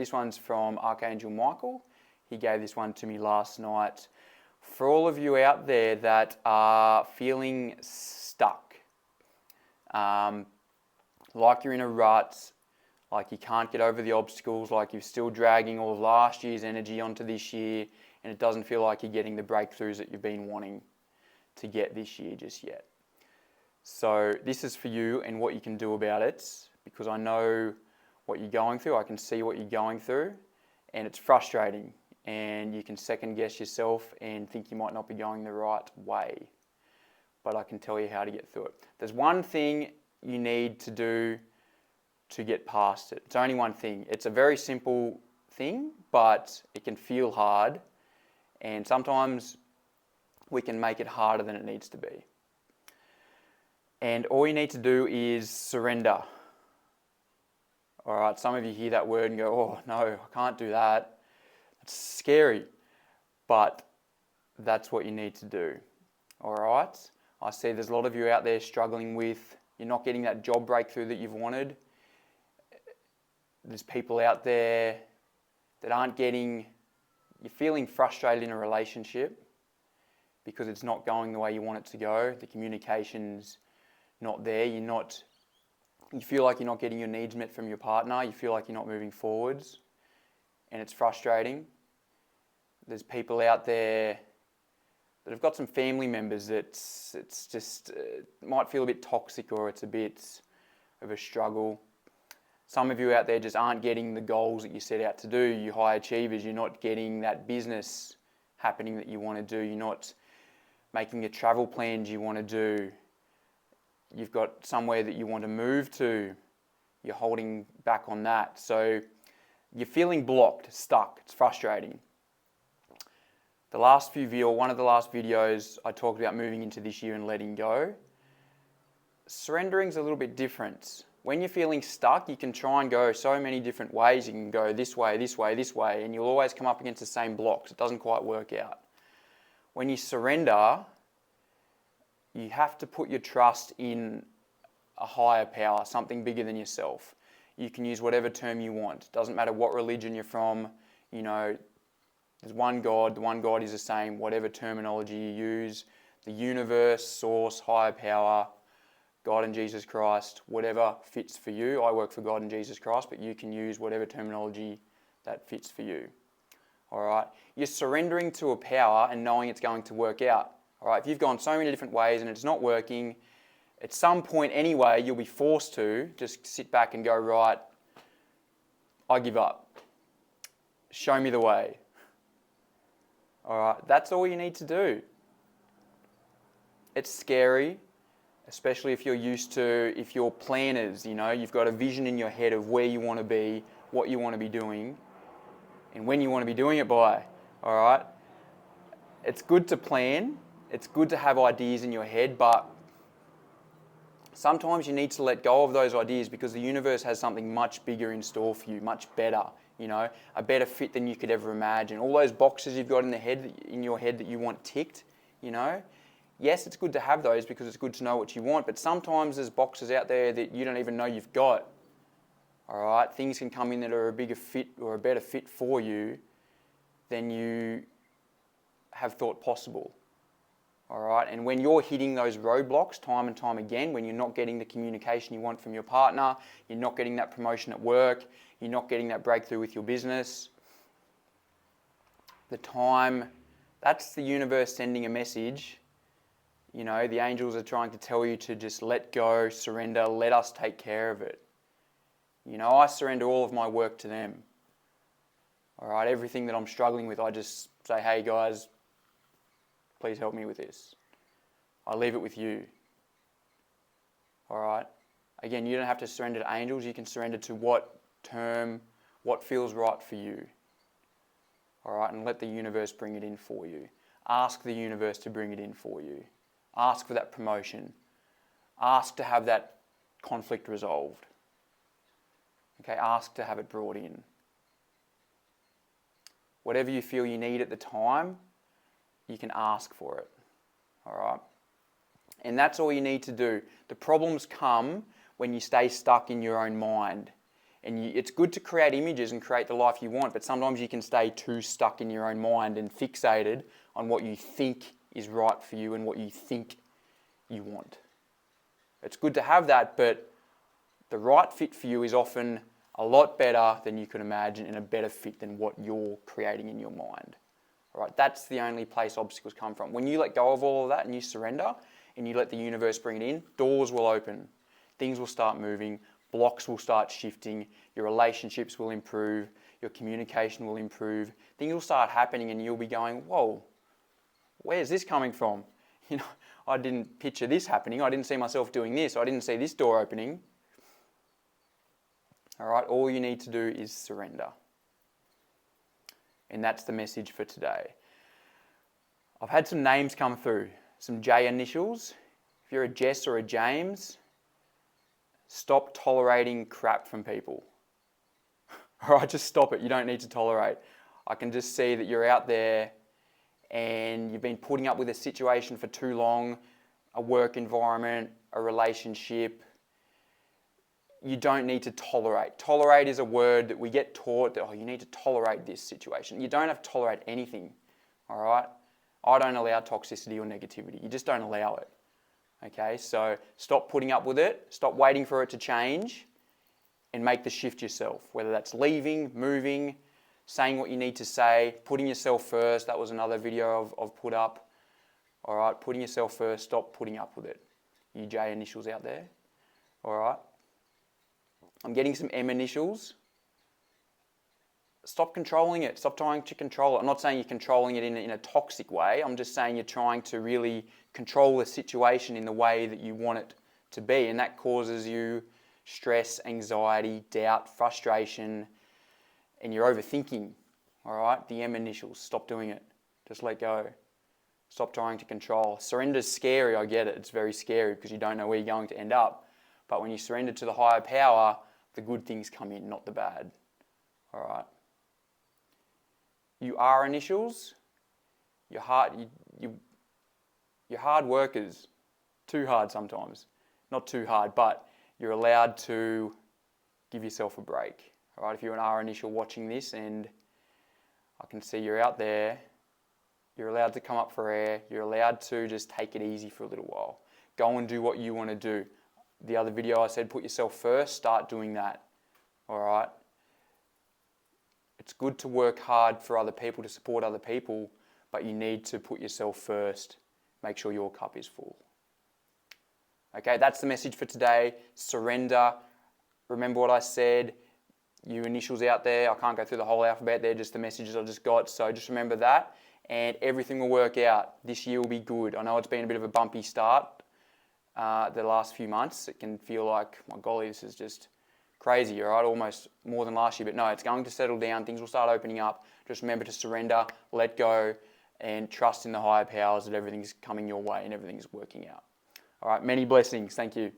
This one's from Archangel Michael. He gave this one to me last night. For all of you out there that are feeling stuck, like you're in a rut, like you can't get over the obstacles, like you're still dragging all of last year's energy onto this year, and it doesn't feel like you're getting the breakthroughs that you've been wanting to get this year just yet. So this is for you and what you can do about it, because I know what you're going through, I can see what you're going through, and it's frustrating, and you can second guess yourself and think you might not be going the right way. But I can tell you how to get through it. There's one thing you need to do to get past it. It's only one thing. It's a very simple thing, but it can feel hard, and sometimes we can make it harder than it needs to be. And all you need to do is surrender. All right, some of you hear that word and go, oh no, I can't do that. It's scary, but that's what you need to do. All right, I see there's a lot of you out there struggling with, you're not getting that job breakthrough that you've wanted. There's people out there that aren't getting, you're feeling frustrated in a relationship because it's not going the way you want it to go. The communication's not there. You feel like you're not getting your needs met from your partner. You feel like you're not moving forwards, and it's frustrating. There's people out there that have got some family members that it's just might feel a bit toxic, or it's a bit of a struggle. Some of you out there just aren't getting the goals that you set out to do. You high achievers, you're not getting that business happening that you want to do. You're not making the travel plans you want to do. You've got somewhere that you want to move to. You're holding back on that. So you're feeling blocked, stuck. It's frustrating. One of the last videos, I talked about moving into this year and letting go. Surrendering's a little bit different. When you're feeling stuck, you can try and go so many different ways. You can go this way, this way, this way, and you'll always come up against the same blocks. It doesn't quite work out. When you surrender, you have to put your trust in a higher power, something bigger than yourself. You can use whatever term you want. It doesn't matter what religion you're from. You know, there's one God. The one God is the same, whatever terminology you use. The universe, source, higher power, God and Jesus Christ, whatever fits for you. I work for God and Jesus Christ, but you can use whatever terminology that fits for you. All right? You're surrendering to a power and knowing it's going to work out. All right, if you've gone so many different ways and it's not working, at some point anyway, you'll be forced to just sit back and go, right, I give up. Show me the way. All right, that's all you need to do. It's scary, especially if if you're planners, you've got a vision in your head of where you want to be, what you want to be doing, and when you want to be doing it by. All right, it's good to plan. It's good to have ideas in your head, but sometimes you need to let go of those ideas because the universe has something much bigger in store for you, much better, a better fit than you could ever imagine. All those boxes you've got in your head that you want ticked, yes, it's good to have those because it's good to know what you want, but sometimes there's boxes out there that you don't even know you've got. All right, things can come in that are a bigger fit or a better fit for you than you have thought possible. All right, and when you're hitting those roadblocks time and time again, when you're not getting the communication you want from your partner, you're not getting that promotion at work, you're not getting that breakthrough with your business, that's the universe sending a message. The angels are trying to tell you to just let go, surrender, let us take care of it. I surrender all of my work to them. All right, everything that I'm struggling with, I just say, hey guys, please help me with this. I leave it with you. All right? Again, you don't have to surrender to angels. You can surrender to what feels right for you. All right? And let the universe bring it in for you. Ask the universe to bring it in for you. Ask for that promotion. Ask to have that conflict resolved. Okay? Ask to have it brought in. Whatever you feel you need at the time, you can ask for it, all right? And that's all you need to do. The problems come when you stay stuck in your own mind And it's good to create images and create the life you want, but sometimes you can stay too stuck in your own mind and fixated on what you think is right for you and what you think you want. It's good to have that, but the right fit for you is often a lot better than you can imagine and a better fit than what you're creating in your mind. All right, that's the only place obstacles come from. When you let go of all of that and you surrender and you let the universe bring it in, doors will open, things will start moving, blocks will start shifting, your relationships will improve, your communication will improve, things will start happening and you'll be going, whoa, where's this coming from? You know, I didn't picture this happening, I didn't see myself doing this, I didn't see this door opening. All right, all you need to do is surrender. And that's the message for today. I've had some names come through, some J initials. If you're a Jess or a James, stop tolerating crap from people. All right, just stop it. You don't need to tolerate. I can just see that you're out there and you've been putting up with a situation for too long, a work environment, a relationship. You don't need to tolerate. Tolerate is a word that we get taught that, you need to tolerate this situation. You don't have to tolerate anything, all right? I don't allow toxicity or negativity. You just don't allow it, okay? So stop putting up with it, stop waiting for it to change, and make the shift yourself, whether that's leaving, moving, saying what you need to say, putting yourself first. That was another video I've put up, all right? Putting yourself first, stop putting up with it. You J initials out there, all right? I'm getting some M initials. Stop controlling it. Stop trying to control it. I'm not saying you're controlling it in a toxic way. I'm just saying you're trying to really control the situation in the way that you want it to be. And that causes you stress, anxiety, doubt, frustration, and you're overthinking. All right? The M initials. Stop doing it. Just let go. Stop trying to control. Surrender's scary. I get it. It's very scary because you don't know where you're going to end up. But when you surrender to the higher power, the good things come in, not the bad. All right. You R initials. You're hard workers. Too hard sometimes. Not too hard, but you're allowed to give yourself a break. All right. If you're an R initial watching this, and I can see you're out there, you're allowed to come up for air. You're allowed to just take it easy for a little while. Go and do what you want to do. The other video I said, put yourself first, start doing that, all right? It's good to work hard for other people, to support other people, but you need to put yourself first. Make sure your cup is full. Okay, that's the message for today. Surrender. Remember what I said. You initials out there, I can't go through the whole alphabet. They're just the messages I just got, so just remember that, and everything will work out. This year will be good. I know it's been a bit of a bumpy start. The last few months, it can feel like, my golly, this is just crazy, all right? Almost more than last year, but no, it's going to settle down. Things will start opening up. Just remember to surrender, let go, and trust in the higher powers that everything's coming your way and everything's working out. All right, many blessings. Thank you.